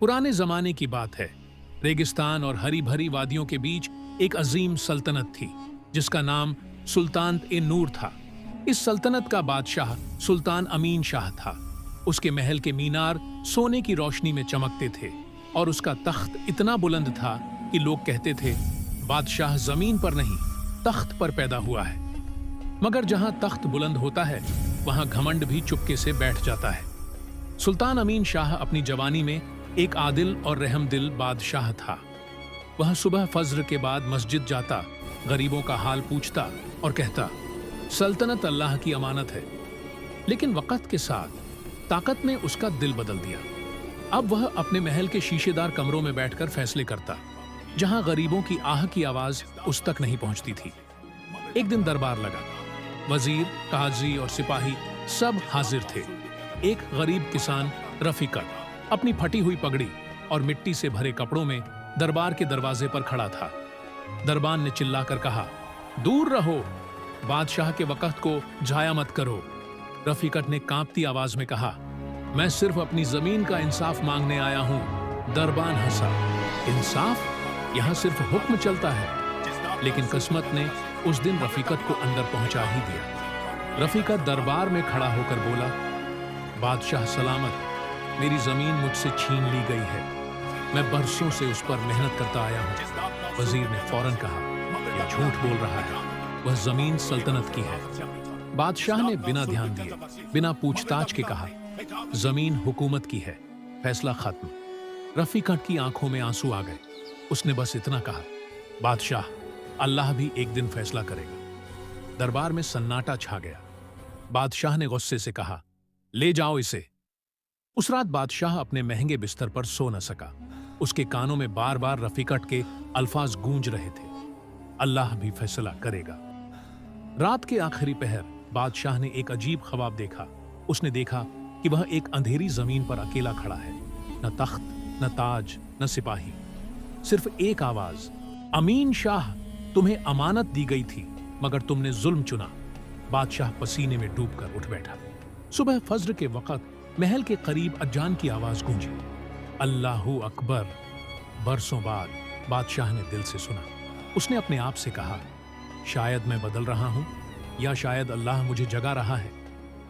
पुराने जमाने की बात है। रेगिस्तान और हरी भरी वादियों के बीच एक अजीम सल्तनत थी जिसका नाम सुल्तान ए नूर था। इस सल्तनत का बादशाह सुल्तान अमीन शाह था। उसके महल के मीनार सोने की रोशनी में चमकते थे और उसका तख्त इतना बुलंद था कि लोग कहते थे बादशाह जमीन पर नहीं तख्त पर पैदा हुआ है। मगर जहां तख्त बुलंद होता है वहां घमंड भी चुपके से बैठ जाता है। सुल्तान अमीन शाह अपनी जवानी में एक आदिल और रहमदिल बादशाह था। वह सुबह फज्र के बाद मस्जिद जाता, गरीबों का हाल पूछता और कहता सल्तनत अल्लाह की अमानत है। लेकिन वक़्त के साथ ताकत ने उसका दिल बदल दिया। अब वह अपने महल के शीशेदार कमरों में बैठकर फैसले करता, जहां गरीबों की आह की आवाज उस तक नहीं पहुंचती थी। एक दिन दरबार लगा। वजीर, काजी और सिपाही सब हाजिर थे। एक गरीब किसान रफीकत अपनी फटी हुई पगड़ी और मिट्टी से भरे कपड़ों में दरबार के दरवाजे पर खड़ा था। दरबान ने चिल्लाकर कहा, दूर रहो, बादशाह के वक़्त को जाया मत करो। रफीकत ने कांपती आवाज में कहा, मैं सिर्फ अपनी जमीन का इंसाफ मांगने आया हूं। दरबान हंसा, इंसाफ? यहां सिर्फ हुक्म चलता है। लेकिन किस्मत ने उस दिन रफीकत को अंदर पहुंचा ही दिया। रफीकत दरबार में खड़ा होकर बोला, बादशाह सलामत, मेरी जमीन मुझसे छीन ली गई है। मैं बरसों से उस पर मेहनत करता आया हूं। वजीर ने फौरन कहा, यह झूठ बोल रहा है, वह जमीन सल्तनत की है। बादशाह ने बिना ध्यान दिए, बिना पूछताछ के कहा, जमीन हुकूमत की है, फैसला खत्म। रफीकत की आंखों में आंसू आ गए। उसने बस इतना कहा, बादशाह, अल्लाह भी एक दिन फैसला करेगा। दरबार में सन्नाटा छा गया। बादशाह ने गुस्से से कहा, ले जाओ इसे। उस रात बादशाह अपने महंगे बिस्तर पर सो न सका। उसके कानों में बार बार रफीकत के अल्फाज गूंज रहे थे, अल्लाह भी फैसला करेगा। रात के आखिरी पहर बादशाह ने एक अजीब ख्वाब देखा। उसने देखा कि वह एक अंधेरी जमीन पर अकेला खड़ा है। न तख्त, न ताज, न सिपाही, सिर्फ एक आवाज, अमीन शाह, तुम्हें अमानत दी गई थी मगर तुमने जुल्म चुना। बादशाह पसीने में डूबकर उठ बैठा। सुबह फज्र के वक़्त महल के करीब अजान की आवाज गूंजी, अल्लाहू अकबर। बरसों बाद बादशाह ने दिल से सुना। उसने अपने आप से कहा, शायद मैं बदल रहा हूं या शायद अल्लाह मुझे जगा रहा है।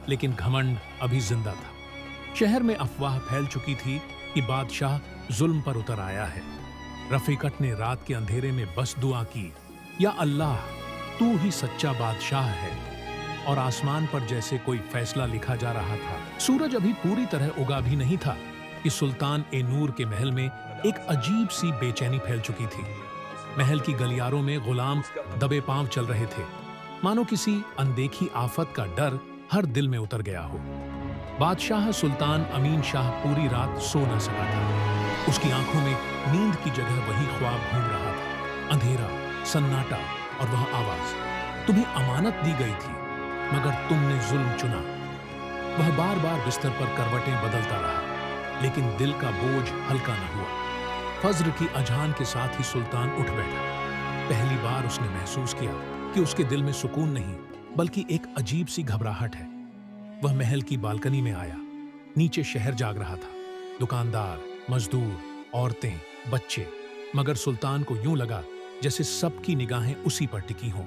लेकिन घमंड अभी जिंदा था। शहर में अफवाह फैल चुकी थी कि बादशाह जुल्म पर उतर आया है। रफीकत ने रात के अंधेरे में बस दुआ की, या अल्लाह, तू ही सच्चा बादशाह है। और आसमान पर जैसे कोई फैसला लिखा जा रहा था। सूरज अभी पूरी तरह उगा भी नहीं था कि सुल्तान ए नूर के महल में एक अजीब सी बेचैनी फैल चुकी थी। महल की गलियारों में गुलाम दबे पांव चल रहे थे, मानो किसी अनदेखी आफत का डर हर दिल में उतर गया हो। बादशाह सुल्तान अमीन शाह पूरी रात सो न सका था। उसकी आंखों में नींद की जगह वही ख्वाब घूम रहा था, अंधेरा, सन्नाटा और वह आवाज, तुम्हें अमानत दी गई थी मगर तुमने जुल्म चुना। वह बार बार बिस्तर पर करवटें बदलता रहा, लेकिन दिल का बोझ हल्का न हुआ। फज्र की अजान के साथ ही सुल्तान उठ बैठा। पहली बार उसने महसूस किया कि उसके दिल में सुकून नहीं बल्कि एक अजीब सी घबराहट है। वह महल की बालकनी में आया। नीचे शहर जाग रहा था, दुकानदार, मजदूर, औरतें, बच्चे। मगर सुल्तान को यूं लगा जैसे सबकी निगाहें उसी पर टिकी हों।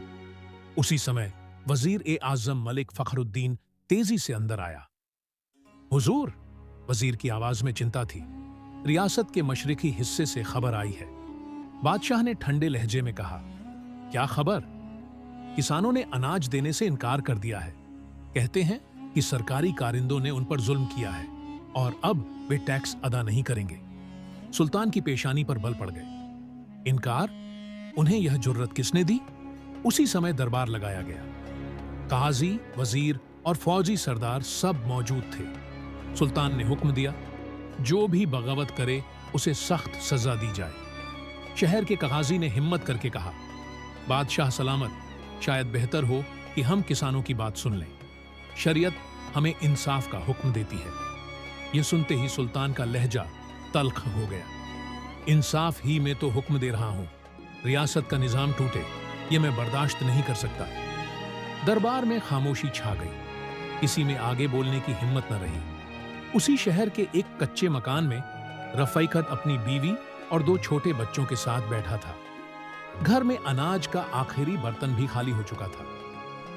उसी समय वजीर ए आजम मलिक फखरुद्दीन तेजी से अंदर आया। हुजूर, वजीर की आवाज में चिंता थी, रियासत के मशरिकी हिस्से से खबर आई है। बादशाह ने ठंडे लहजे में कहा, क्या खबर? किसानों ने अनाज देने से इनकार कर दिया है। कहते हैं कि सरकारी कारिंदों ने उन पर जुल्म किया है और अब वे टैक्स अदा नहीं करेंगे। सुल्तान की पेशानी पर बल पड़ गए। इनकार? उन्हें यह जुर्रत किसने दी? उसी समय दरबार लगाया गया। काजी, वजीर और फौजी सरदार सब मौजूद थे। सुल्तान ने हुक्म दिया, जो भी बगावत करे उसे सख्त सजा दी जाए। शहर के काजी ने हिम्मत करके कहा, बादशाह सलामत, शायद बेहतर हो कि हम किसानों की बात सुन लें। शरीयत हमें इंसाफ का हुक्म देती है। यह सुनते ही सुल्तान का लहजा तल्ख हो गया। इंसाफ ही में तो हुक्म दे रहा हूं, रियासत का निजाम टूटे ये मैं बर्दाश्त नहीं कर सकता। दरबार में खामोशी छा गई। किसी में आगे बोलने की हिम्मत न रही। उसी शहर के एक कच्चे मकान में रफ़ीकत अपनी बीवी और 2 छोटे बच्चों के साथ बैठा था। घर में अनाज का आखिरी बर्तन भी खाली हो चुका था।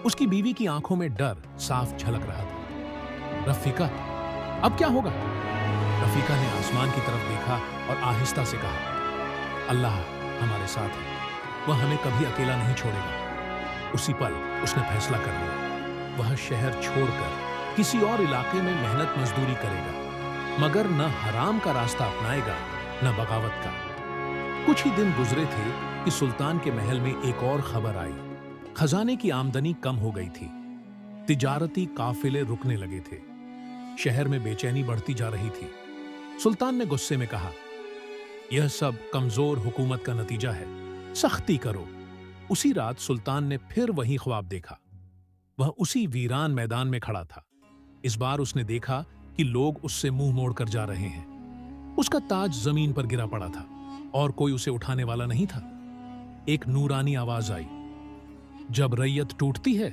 उसकी बीवी की आंखों में डर साफ झलक रहा था। रफ़ीका, अब क्या होगा? रफ़ीका ने आसमान की तरफ देखा और आहिस्ता से कहा, अल्लाह हमारे साथ है, वह हमें कभी अकेला नहीं छोड़ेगा। उसी पल उसने फैसला कर लिया, वह शहर छोड़कर किसी और इलाके में मेहनत मजदूरी करेगा, मगर न हराम का रास्ता अपनाएगा न बगावत का। कुछ ही दिन गुजरे थे कि सुल्तान के महल में एक और खबर आई। खजाने की आमदनी कम हो गई थी, तिजारती काफिले रुकने लगे थे, शहर में बेचैनी बढ़ती जा रही थी। सुल्तान ने गुस्से में कहा, यह सब कमजोर हुकूमत का नतीजा है, सख्ती करो। उसी रात सुल्तान ने फिर वही ख्वाब देखा। वह उसी वीरान मैदान में खड़ा था। इस बार उसने देखा कि लोग उससे मुंह मोड़कर जा रहे हैं। उसका ताज जमीन पर गिरा पड़ा था और कोई उसे उठाने वाला नहीं था। एक नूरानी आवाज आई, जब रैयत टूटती है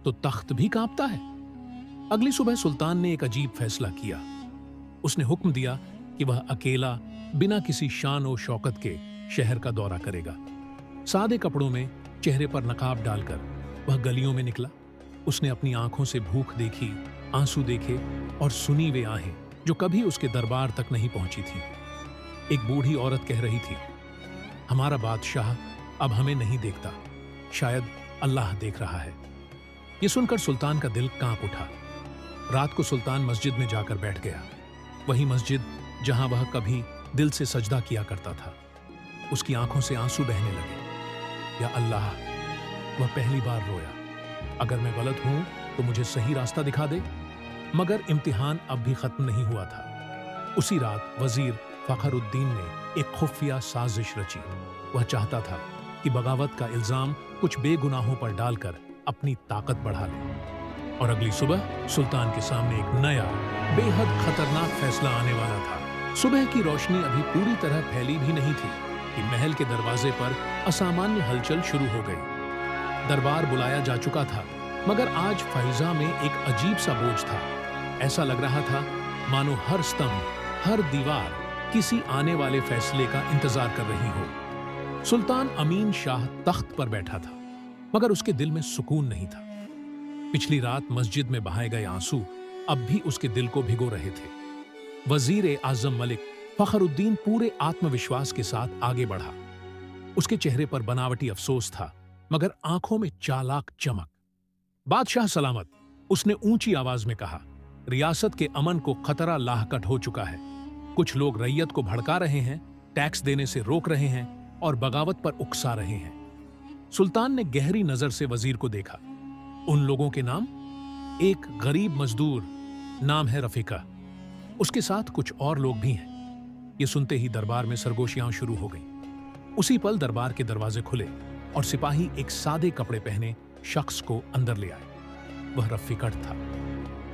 तो तख्त भी कांपता है। अगली सुबह सुल्तान ने एक अजीब फैसला किया। उसने हुक्म दिया कि वह अकेला बिना किसी शान और शौकत के शहर का दौरा करेगा। सादे कपड़ों में चेहरे पर नकाब डालकर वह गलियों में निकला। उसने अपनी आंखों से भूख देखी, आंसू देखे और सुनी वे आहें जो कभी उसके दरबार तक नहीं पहुंची थी। एक बूढ़ी औरत कह रही थी, हमारा बादशाह अब हमें नहीं देखता, शायद अल्लाह देख रहा है। यह सुनकर सुल्तान का दिल कांप उठा। रात को सुल्तान मस्जिद में जाकर बैठ गया, वही मस्जिद जहां वह कभी दिल से सजदा किया करता था। उसकी आंखों से आंसू बहने लगे। या अल्लाह, वह पहली बार रोया, अगर मैं गलत हूं तो मुझे सही रास्ता दिखा दे। मगर इम्तिहान अब भी खत्म नहीं हुआ था। उसी रात वजीर फखरुद्दीन ने एक खुफिया साजिश रची। वह चाहता था कि बगावत का इल्जाम कुछ बेगुनाहों पर डालकर अपनी ताकत बढ़ा ले। और अगली सुबह सुल्तान के सामने एक नया बेहद खतरनाक फैसला आने वाला था। सुबह की रोशनी अभी पूरी तरह फैली भी नहीं थी कि महल के दरवाजे पर असामान्य हलचल शुरू हो गई। दरबार बुलाया जा चुका था, मगर आज फैजा में एक अजीब सा बोझ था। ऐसा लग रहा था मानो हर स्तंभ, हर दीवार किसी आने वाले फैसले का इंतजार कर रही हो। सुल्तान अमीन शाह तख्त पर बैठा था, मगर उसके दिल में सुकून नहीं था। पिछली रात मस्जिद में बहाए गए आंसू अब भी उसके दिल को भिगो रहे थे। वजीर आजम मलिक फखरुद्दीन पूरे आत्मविश्वास के साथ आगे बढ़ा। उसके चेहरे पर बनावटी अफसोस था, मगर आंखों में चालाक चमक। बादशाह सलामत, उसने ऊंची आवाज में कहा, रियासत के अमन को खतरा लाहकट हो चुका है। कुछ लोग रैयत को भड़का रहे हैं, टैक्स देने से रोक रहे हैं और बगावत पर उकसा रहे हैं। सुल्तान ने गहरी नजर से वजीर को देखा। उन लोगों के नाम, एक गरीब मजदूर, नाम है रफीका, उसके साथ कुछ और लोग भी हैं। ये सुनते ही दरबार में सरगोशियां शुरू हो गईं। उसी पल दरबार के दरवाजे खुले और सिपाही एक सादे कपड़े पहने शख्स को अंदर ले आए। वह रफीकट था।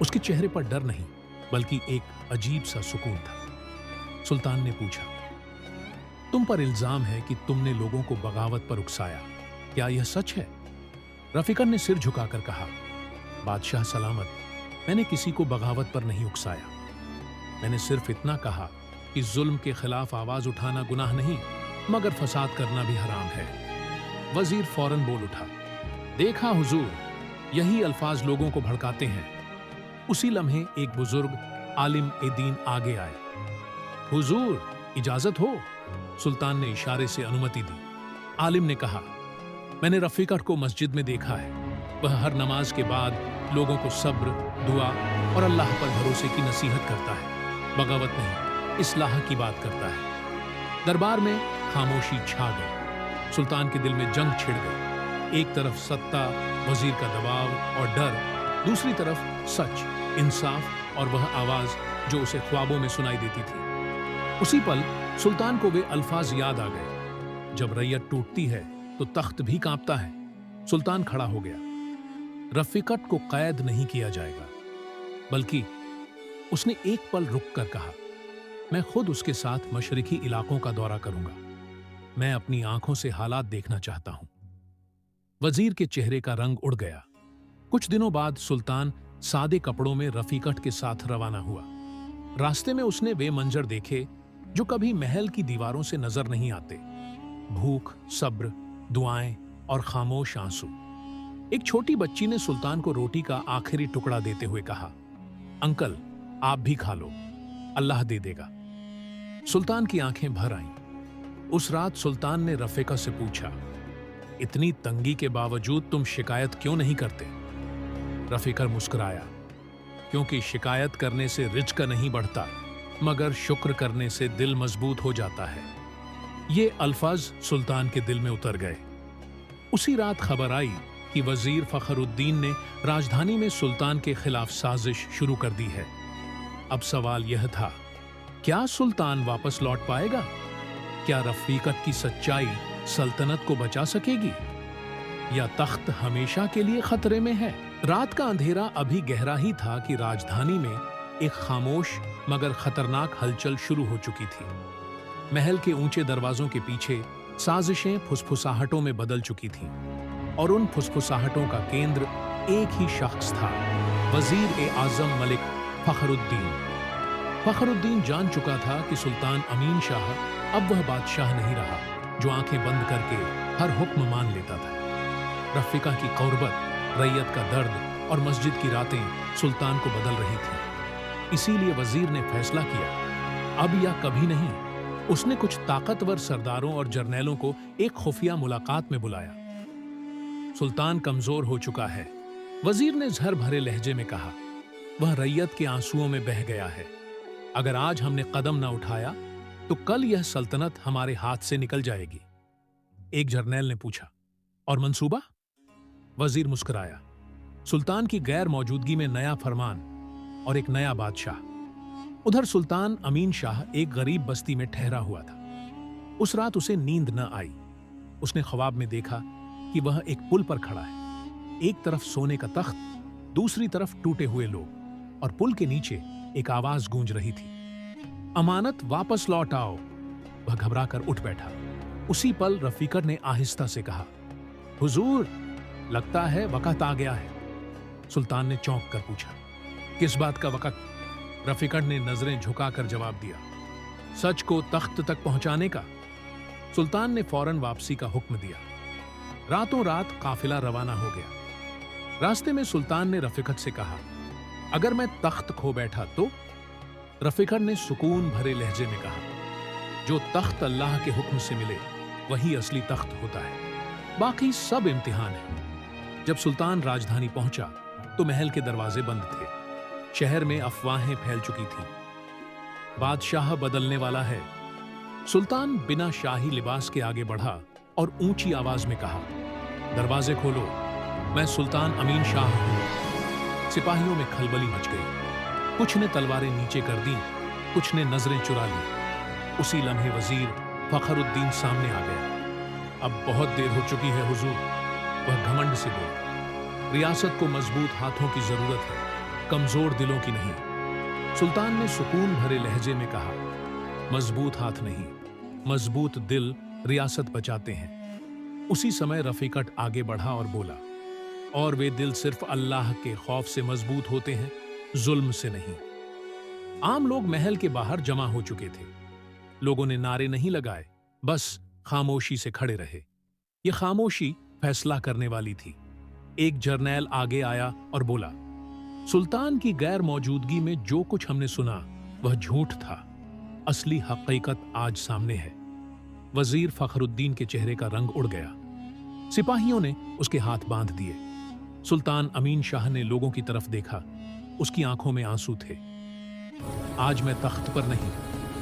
उसके चेहरे पर डर नहीं, बल्कि एक अजीब सा सुकून था। सुल्तान ने पूछा, तुम पर इल्जाम है कि तुमने लोगों को बगावत पर उकसाया, क्या यह सच है? रफीकट ने सिर झुकाकर कहा, बादशाह सलामत, मैंने किसी को बगावत पर नहीं उकसाया। मैंने सिर्फ इतना कहा कि जुल्म के खिलाफ आवाज उठाना गुनाह नहीं, मगर फसाद करना भी हराम है। वजीर फौरन बोल उठा, देखा हुजूर, यही अल्फाज लोगों को भड़काते हैं। उसी लम्हे एक बुजुर्ग आलिम ए दीन आगे आए। हुजूर, इजाजत हो? सुल्तान ने इशारे से अनुमति दी। आलिम ने कहा, मैंने रफीकट को मस्जिद में देखा है। वह हर नमाज के बाद लोगों को सब्र, दुआ और अल्लाह पर भरोसे की नसीहत करता है, बगावत नहीं, इस्लाह की बात करता है। दरबार में खामोशी छा गई। सुल्तान के दिल में जंग छिड़ गई। एक तरफ सत्ता, वजीर का दबाव और डर, दूसरी तरफ सच, इंसाफ और वह आवाज जो उसे ख्वाबों में सुनाई देती थी। उसी पल सुल्तान को वे अल्फाज याद आ गए, जब रैयत टूटती है तो तख्त भी कांपता है। सुल्तान खड़ा हो गया। रफीकट को कैद नहीं किया जाएगा, बल्कि उसने एक पल रुक कर कहा, मैं खुद उसके साथ मशरिकी इलाकों का दौरा करूंगा। मैं अपनी आंखों से हालात देखना चाहता हूं। वजीर के चेहरे का रंग उड़ गया। कुछ दिनों बाद सुल्तान सादे कपड़ों में रफीकट के साथ रवाना हुआ। रास्ते में उसने वे मंजर देखे जो कभी महल की दीवारों से नजर नहीं आते। भूख, सब्र, दुआएं और खामोश आंसू। एक छोटी बच्ची ने सुल्तान को रोटी का आखिरी टुकड़ा देते हुए कहा, अंकल आप भी खा लो, अल्लाह दे देगा। सुल्तान की आंखें भर आईं। उस रात सुल्तान ने रफीका से पूछा, इतनी तंगी के बावजूद तुम शिकायत क्यों नहीं करते? रफीका मुस्कुराया, क्योंकि शिकायत करने से रिज्क नहीं बढ़ता, मगर शुक्र करने से दिल मजबूत हो जाता है। ये अल्फाज सुल्तान के दिल में उतर गए। उसी रात खबर आई कि वजीर फखरुद्दीन ने राजधानी में सुल्तान के खिलाफ साजिश शुरू कर दी है। अब सवाल यह था, क्या सुल्तान वापस लौट पाएगा? क्या रफीकत की सच्चाई सल्तनत को बचा सकेगी, या तख्त हमेशा के लिए खतरे में है? रात का अंधेरा अभी गहरा ही था कि राजधानी में एक खामोश मगर खतरनाक हलचल शुरू हो चुकी थी। महल के ऊंचे दरवाजों के पीछे साजिशें फुसफुसाहटों में बदल चुकी थीं, और उन फुसफुसाहटों का केंद्र एक ही शख्स था, वजीर-ए-आजम मलिक फखरुद्दीन। फखरुद्दीन जान चुका था कि सुल्तान अमीन शाह अब वह बादशाह नहीं रहा जो आंखें बंद करके हर हुक्म मान लेता था। रफीका की कौरबत, रैयत का दर्द और मस्जिद की रातें सुल्तान को बदल रही थीं। इसीलिए वजीर ने फैसला किया, अब या कभी नहीं। उसने कुछ ताकतवर सरदारों और जर्नैलों को एक खुफिया मुलाकात में बुलाया। सुल्तान कमजोर हो चुका है, वजीर ने झर भरे लहजे में कहा। वह रैयत के आंसुओं में बह गया है। अगर आज हमने कदम न उठाया तो कल यह सल्तनत हमारे हाथ से निकल जाएगी। एक जर्नैल ने पूछा, और मंसूबा? वजीर मुस्कुराया। सुल्तान की गैर मौजूदगी में नया फरमान और एक नया बादशाह। उधर सुल्तान अमीन शाह एक गरीब बस्ती में ठहरा हुआ था। उस रात उसे नींद न आई। उसने ख्वाब में देखा कि वह एक पुल पर खड़ा है। एक तरफ सोने का तख्त, दूसरी तरफ टूटे हुए लोग, और पुल के नीचे एक आवाज गूंज रही थी, अमानत वापस लौट आओ। वह घबराकर उठ बैठा। उसी पल रफीकर ने आहिस्ता से कहा, हुजूर, लगता है वक्त आ गया है। सुल्तान ने चौंक कर पूछा, किस बात का वक्त? रफीकर ने नजरें झुकाकर जवाब दिया, सच को तख्त तक पहुंचाने का। सुल्तान ने फौरन वापसी का हुक्म दिया। रातों रात काफिला रवाना हो गया। रास्ते में सुल्तान ने रफीकत से कहा, अगर मैं तख्त खो बैठा तो? रफीकर ने सुकून भरे लहजे में कहा, जो तख्त अल्लाह के हुक्म से मिले वही असली तख्त होता है, बाकी सब इम्तिहान है। जब सुल्तान राजधानी पहुंचा तो महल के दरवाजे बंद थे। शहर में अफवाहें फैल चुकी थीं। बादशाह बदलने वाला है। सुल्तान बिना शाही लिबास के आगे बढ़ा और ऊंची आवाज में कहा, दरवाजे खोलो, मैं सुल्तान अमीन शाह हूं। सिपाहियों में खलबली मच गई। कुछ ने तलवारें नीचे कर दी, कुछ ने नजरें चुरा ली। उसी लम्हे वजीर फखरुद्दीन सामने आ गया। अब बहुत देर हो चुकी है हुजूर, वह घमंड से बोला। रियासत को मजबूत हाथों की जरूरत है, कमजोर दिलों की नहीं। सुल्तान ने सुकून भरे लहजे में कहा, मजबूत हाथ नहीं, मजबूत दिल रियासत बचाते हैं। उसी समय रफीकट आगे बढ़ा और बोला, और वे दिल सिर्फ अल्लाह के खौफ से मजबूत होते हैं, जुल्म से नहीं। आम लोग महल के बाहर जमा हो चुके थे। लोगों ने नारे नहीं लगाए, बस खामोशी से खड़े रहे। ये खामोशी फैसला करने वाली थी। एक जर्नैल आगे आया और बोला, सुल्तान की गैर मौजूदगी में जो कुछ हमने सुना वह झूठ था। असली हकीकत आज सामने है। वजीर फखरुद्दीन के चेहरे का रंग उड़ गया। सिपाहियों ने उसके हाथ बांध दिए। सुल्तान अमीन शाह ने लोगों की तरफ देखा। उसकी आंखों में आंसू थे। आज मैं तख्त पर नहीं,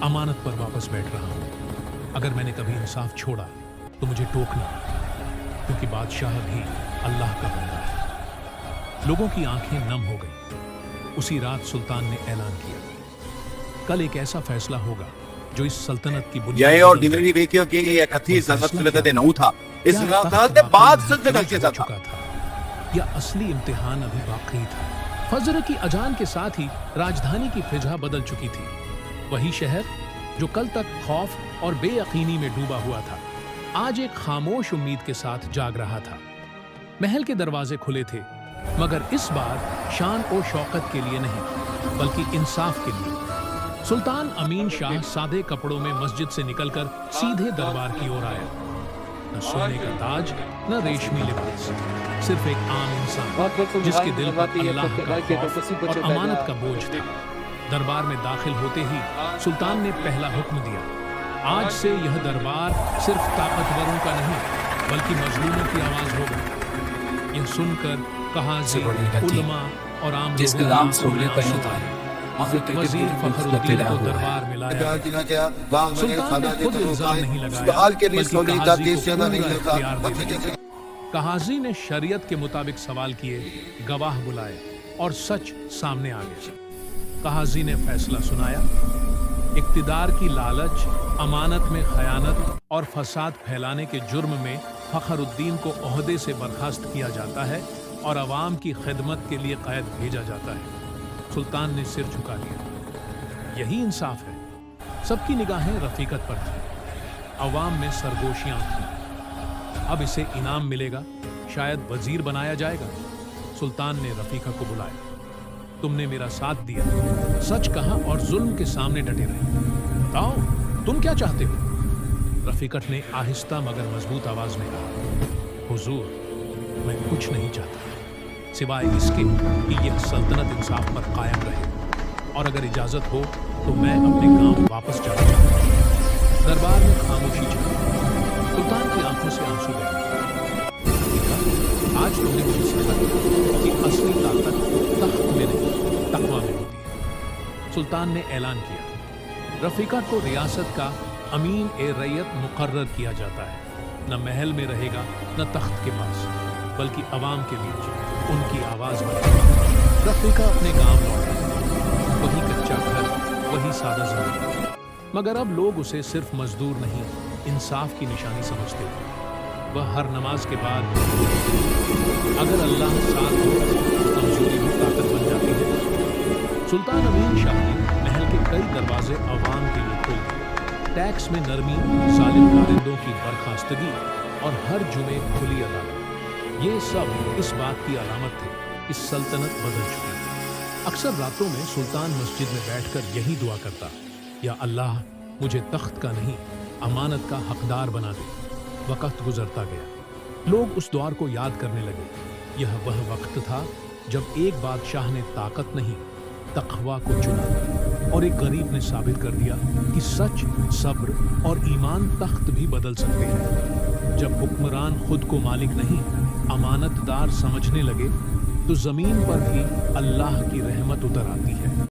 अमानत पर वापस बैठ रहा हूं। अगर मैंने कभी इंसाफ छोड़ा तो मुझे टोकना, क्योंकि बादशाह भी अल्लाह का बंदा है। लोगों की आंखें नम हो गईं। उसी रात सुल्तान ने ऐलान किया, कल एक ऐसा फैसला होगा जो इस सल्तनत की बुनियाद Gli ordinari vecchio che kati sanat tenuta इस रात के बाद सल्तनत के साथ चुका था, या असली इम्तिहान अभी बाकी था। फजर की अजान के साथ ही राजधानी की फिजा बदल चुकी थी। वही शहर जो कल तक खौफ और बेयकीनी में डूबा हुआ था, आज एक खामोश उम्मीद के साथ जाग रहा था। महल के दरवाजे खुले थे, मगर इस बार शान और शौकत के लिए नहीं, बल्कि इंसाफ के लिए। सुल्तान अमीन शाह सादे कपड़ों में मस्जिद से निकलकर सीधे दरबार की ओर आया। न सोने का ताज, न रेशमी लिबास, सिर्फ एक आम इंसान जिसके दिल पर अल्लाह का खौफ और अमानत का बोझ था। दरबार में दाखिल होते ही सुल्तान ने पहला हुक्म दिया, आज से यह दरबार सिर्फ ताकतवरों का नहीं बल्कि मजलूमों की आवाज होगा। यह सुनकर कहाज़ी, उलमा और आम लोगों ने आंखों में आंसू आए। वजीर फखरुद्दीन को दरबार में लाया। सुल्तान ने खुद इल्जाम नहीं लगाया, बल्कि कहाज़ी को पूरा इख्तियार दे दिया। कहाज़ी ने शरीयत के मुताबिक सवाल किए, गवाह बुलाए और सच सामने आ गया। कहाज़ी ने फैसला सुनाया, इक्तिदार की लालच, अमानत में खयानत और फसाद फैलाने के जुर्म में फखरुद्दीन को ओहदे से बर्खास्त किया जाता है और अवाम की खिदमत के लिए कैद भेजा जाता है। सुल्तान ने सिर झुका लिया। यही इंसाफ है। सबकी निगाहें रफीकत पर थी, अवाम में सरगोशियां थी। अब इसे इनाम मिलेगा, शायद वजीर बनाया जाएगा। सुल्तान ने रफीका को बुलाया, तुमने मेरा साथ दिया, सच कहा और जुल्म के सामने डटे रहे, बताओ तुम क्या चाहते हो? रफीकत ने आहिस्ता मगर मजबूत आवाज में कहा, हुजूर, मैं कुछ नहीं चाहता सिवाय इसके कि यह सल्तनत इंसाफ पर कायम रहे, और अगर इजाजत हो तो मैं अपने गांव वापस जाना चाहता हूं। दरबार में खामोशी छाई। सुल्तान की आंखों से आंसू बहे। आज तुमने मुझे सिखाया कि असली ताकत तख्त में नहीं, तकवा में होती है। सुल्तान ने ऐलान किया, रफीका को रियासत का अमीन ए रैयत मुकर्रर किया जाता है। न महल में रहेगा, न तख्त के पास, बल्कि अवाम के बीच उनकी आवाज बनेगी। रफीका अपने गांव लौटा, वही कच्चा घर, वही सादा जिंदगी। मगर अब लोग उसे सिर्फ मजदूर नहीं, इंसाफ की निशानी समझते थे। वह हर नमाज के बाद, अगर अल्लाह साथ हो तो कमजोरी भी ताकत बन जाती है। सुल्तान अमीन शाह ने महल के कई दरवाजे अवाम के लिए खोल दिए। टैक्स में नरमी, जालिम कारिंदों की बर्खास्तगी और हर जुमे खुली अदालत, ये सब इस बात की अलामत थे कि सल्तनत बदल चुकी है। अक्सर रातों में सुल्तान मस्जिद में बैठकर यही दुआ करता, या अल्लाह मुझे तख्त का नहीं अमानत का हकदार बना दे। वक्त गुजरता गया, लोग उस दौर को याद करने लगे। यह वह वक्त था जब एक बादशाह ने ताकत नहीं तकवा को चुना, और एक गरीब ने साबित कर दिया कि सच, सब्र और ईमान तख्त भी बदल सकते हैं। जब हुक्मरान खुद को मालिक नहीं अमानतदार समझने लगे तो जमीन पर भी अल्लाह की रहमत उतर आती है।